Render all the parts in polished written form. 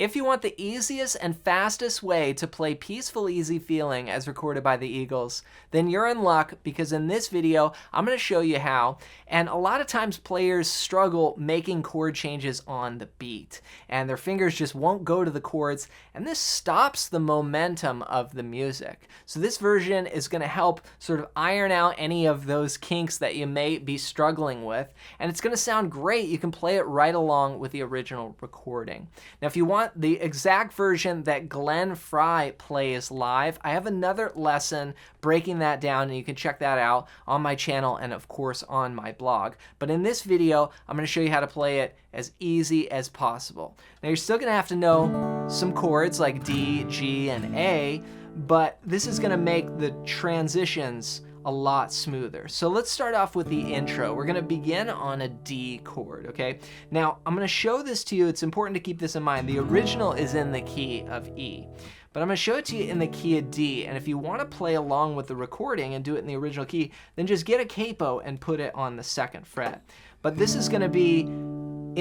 If you want the easiest and fastest way to play Peaceful Easy Feeling as recorded by the Eagles, then you're in luck, because in this video, I'm going to show you how. And a lot of times players struggle making chord changes on the beat, and their fingers just won't go to the chords, and this stops the momentum of the music. So this version is going to help sort of iron out any of those kinks that you may be struggling with, and it's going to sound great. You can play it right along with the original recording. Now, if you want the exact version that Glenn Frey plays live, I have another lesson breaking that down, and you can check that out on my channel and of course on my blog. But in this video, I'm going to show you how to play it as easy as possible. Now, you're still going to have to know some chords like D, G, and A, but this is going to make the transitions a lot smoother. So let's start off with the intro. We're going to begin on a D chord, okay? Now, I'm going to show this to you. It's important to keep this in mind. The original is in the key of E, but I'm going to show it to you in the key of D, and if you want to play along with the recording and do it in the original key, then just get a capo and put it on the 2nd fret. But this is going to be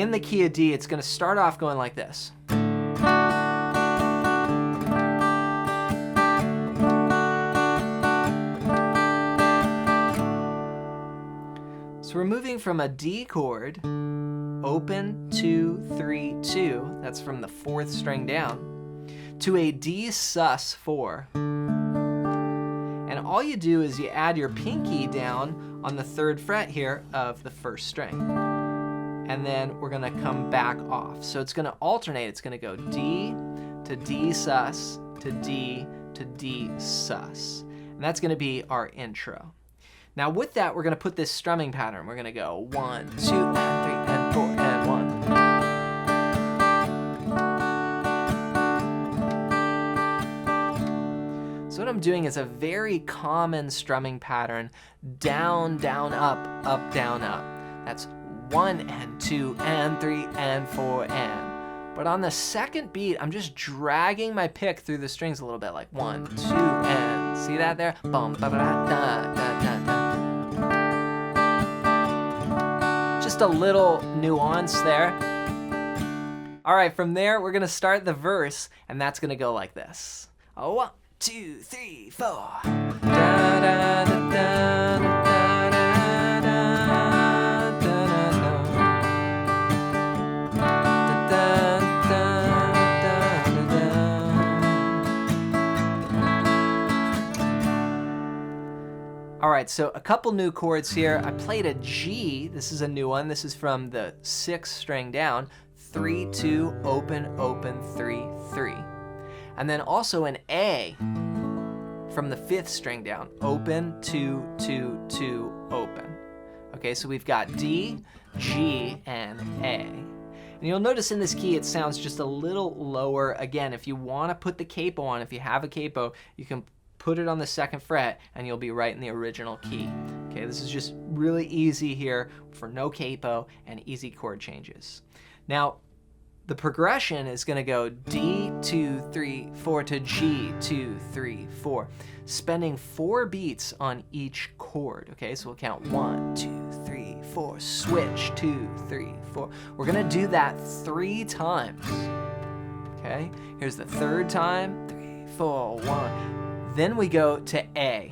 in the key of D. It's going to start off going like this. So we're moving from a D chord, open, 2, 3, 2, that's from the 4th string down, to a D sus4. And all you do is you add your pinky down on the 3rd fret here of the 1st string. And then we're gonna come back off. So it's gonna alternate. It's gonna go D to D sus to D to D sus. And that's gonna be our intro. Now with that, we're going to put this strumming pattern. We're going to go 1, 2, and 3, and 4, and 1. So what I'm doing is a very common strumming pattern, down, down, up, down, up. That's 1, and 2, and 3, and 4, and. But on the 2nd beat, I'm just dragging my pick through the strings a little bit, like 1, 2, and. See that there? Bum, ba, ba, da, da, da, da. Just a little nuance there. All right, from there, we're gonna start the verse, and that's gonna go like this. 1, 2, 3, 4. Da, da, da, da, da. All right, so a couple new chords here. I played a G. This is a new one. This is from the 6th string down. 3, 2, open, open, 3, 3. And then also an A from the 5th string down. Open, 2, 2, 2, open. Okay, so we've got D, G, and A. And you'll notice in this key it sounds just a little lower. Again, if you want to put the capo on, if you have a capo, you can put it on the 2nd fret and you'll be right in the original key. Okay, this is just really easy here for no capo and easy chord changes. Now, the progression is going to go D, 2, 3, 4 to G, 2, 3, 4, spending 4 beats on each chord. Okay, so we'll count 1, 2, 3, 4, switch, 2, 3, 4. We're going to do that 3 times. Okay, here's the 3rd time, 3, 4, 1. Then we go to A,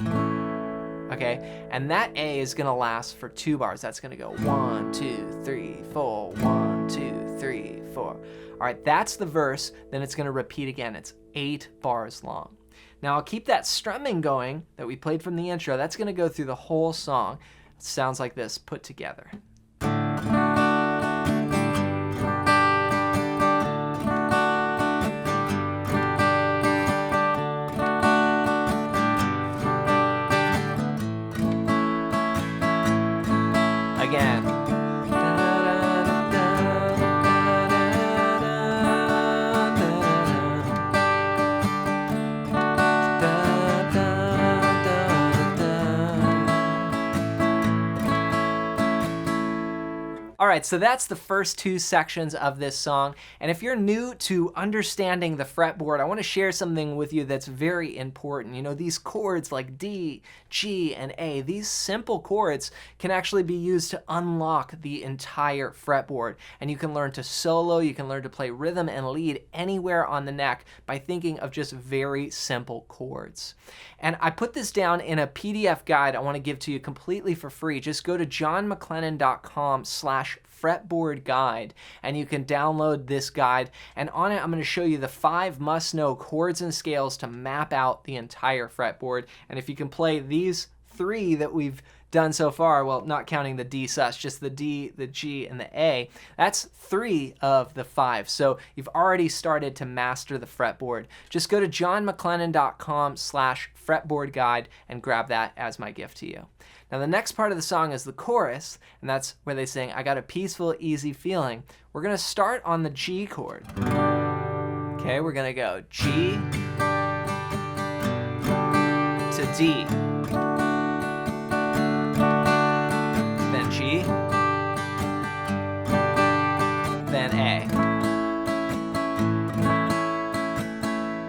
okay? And that A is gonna last for 2 bars. That's gonna go 1, 2, 3, 4, 1, 2, 3, 4. All right, that's the verse. Then it's gonna repeat again. It's 8 bars long. Now I'll keep that strumming going that we played from the intro. That's gonna go through the whole song. It sounds like this put together. Again. right, so that's the first two sections of this song. And if you're new to understanding the fretboard, I want to share something with you that's very important. You know, these chords like D, G, and A, these simple chords can actually be used to unlock the entire fretboard. And you can learn to solo, you can learn to play rhythm and lead anywhere on the neck by thinking of just very simple chords. And I put this down in a PDF guide I want to give to you completely for free. Just go to johnmclennan.com/fretboard guide and you can download this guide. And on it, I'm going to show you the 5 must-know chords and scales to map out the entire fretboard. And if you can play these 3 that we've done so far, well, not counting the D sus, just the D, the G, and the A, that's 3 of the 5. So you've already started to master the fretboard. Just go to johnmclennan.com/fretboard guide and grab that as my gift to you. Now the next part of the song is the chorus, and that's where they sing, I got a peaceful, easy feeling. We're gonna start on the G chord. Okay, we're gonna go G to D. Then G, then A.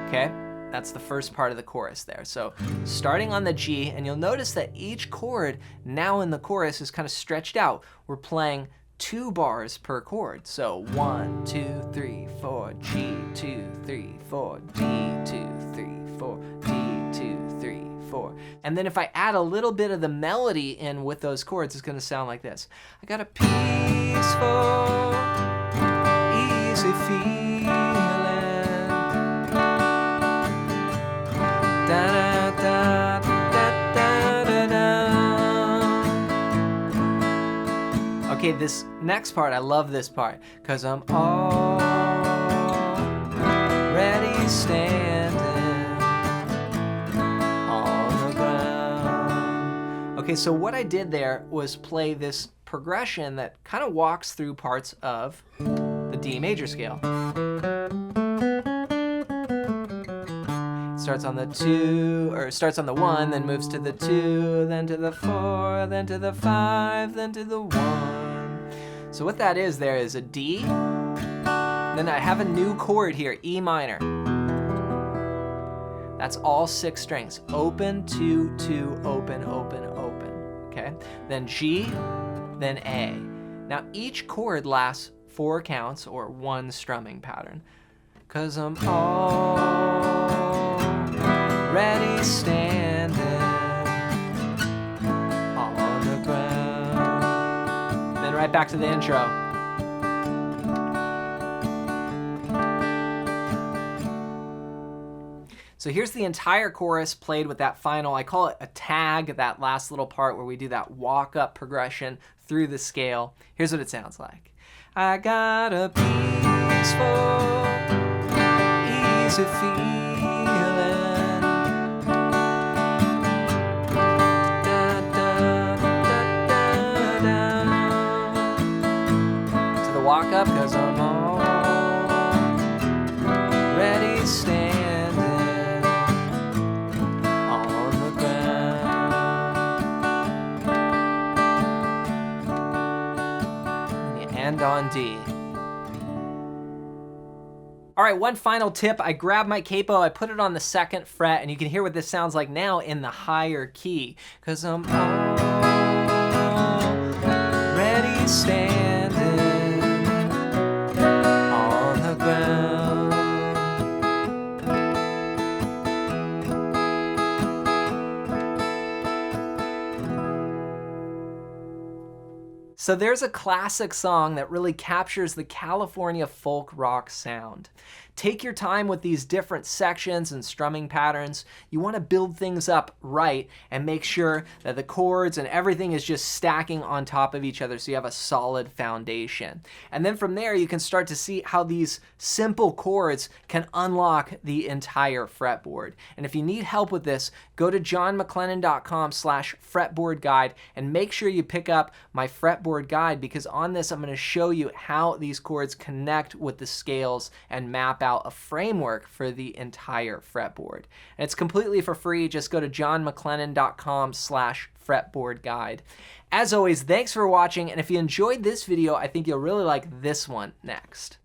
Okay, that's the first part of the chorus there. So starting on the G, and you'll notice that each chord now in the chorus is kind of stretched out. We're playing 2 bars per chord. So 1, 2, 3, 4, G, 2, 3, 4, D, 2, 3, 4, D, 2, 3, 4. And then if I add a little bit of the melody in with those chords, it's going to sound like this. I got a peaceful, easy feeling. Da, da, da, da, da, da, da. Okay, this next part, I love this part, because I'm already standing on the ground. Okay, so what I did there was play this progression that kind of walks through parts of the D major scale. Starts on the 2, or starts on the 1, then moves to the 2, then to the 4, then to the 5, then to the 1. So what that is there is a D, then I have a new chord here, E minor. That's all 6 strings. Open, 2, 2, open, open, open. Okay? Then G, then A. Now each chord lasts 4 counts or 1 strumming pattern. 'Cause I'm already standing on the ground. Then right back to the intro. So here's the entire chorus played with that final, I call it a tag, that last little part where we do that walk-up progression through the scale. Here's what it sounds like. I got a peaceful, easy feeling. Da, da, da, da, da. To the walk-up, 'cause I'm already standing. On D. All right, one final tip. I grabbed my capo, I put it on the 2nd fret, and you can hear what this sounds like now in the higher key, because I'm already standing on the ground. So there's a classic song that really captures the California folk rock sound. Take your time with these different sections and strumming patterns. You want to build things up right and make sure that the chords and everything is just stacking on top of each other so you have a solid foundation. And then from there you can start to see how these simple chords can unlock the entire fretboard. And if you need help with this, go to johnmclennan.com/fretboard guide and make sure you pick up my fretboard guide, because on this I'm going to show you how these chords connect with the scales and map out a framework for the entire fretboard. And it's completely for free. Just go to johnmclennan.com/fretboard fretboard guide. As always, thanks for watching, and if you enjoyed this video, I think you'll really like this one next.